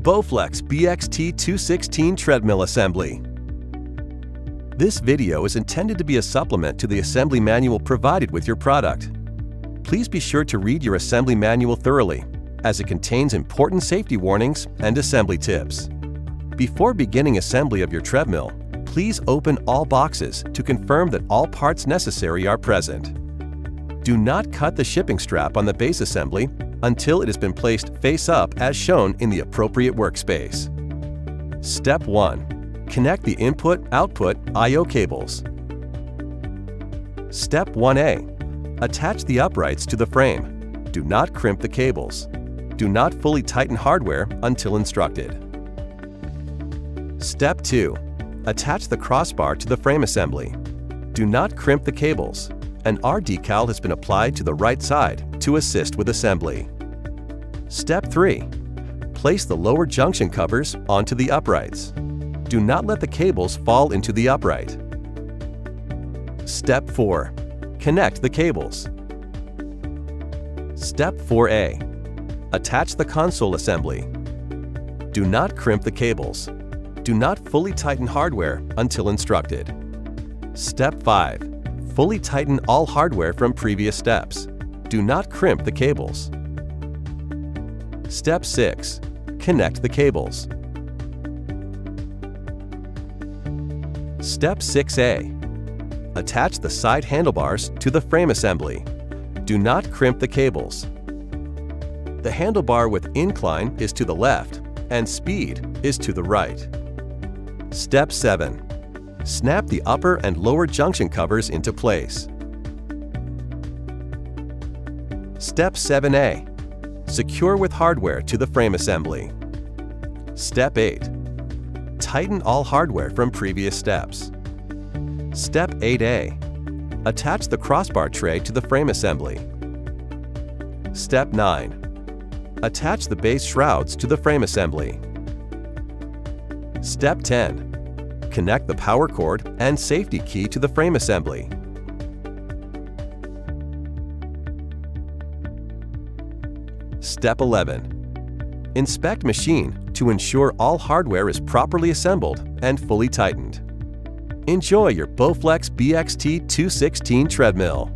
Bowflex BXT216 Treadmill Assembly. This video is intended to be a supplement to the assembly manual provided with your product. Please be sure to read your assembly manual thoroughly, as it contains important safety warnings and assembly tips. Before beginning assembly of your treadmill, please open all boxes to confirm that all parts necessary are present. Do not cut the shipping strap on the base assembly until it has been placed face up as shown in the appropriate workspace. Step 1. Connect the input-output I/O cables. Step 1A. Attach the uprights to the frame. Do not crimp the cables. Do not fully tighten hardware until instructed. Step 2. Attach the crossbar to the frame assembly. Do not crimp the cables. An R decal has been applied to the right side to assist with assembly. Step 3. Place the lower junction covers onto the uprights. Do not let the cables fall into the upright. Step 4. Connect the cables. Step 4A. Attach the console assembly. Do not crimp the cables. Do not fully tighten hardware until instructed. Step 5. Fully tighten all hardware from previous steps. Do not crimp the cables. Step 6. Connect the cables. Step 6A. Attach the side handlebars to the frame assembly. Do not crimp the cables. The handlebar with incline is to the left and speed is to the right. Step 7. Snap the upper and lower junction covers into place. Step 7A. Secure with hardware to the frame assembly. Step 8. Tighten all hardware from previous steps. Step 8A. Attach the crossbar tray to the frame assembly. Step 9. Attach the base shrouds to the frame assembly. Step 10. Connect the power cord and safety key to the frame assembly. Step 11. Inspect machine to ensure all hardware is properly assembled and fully tightened. Enjoy your Bowflex BXT216 treadmill.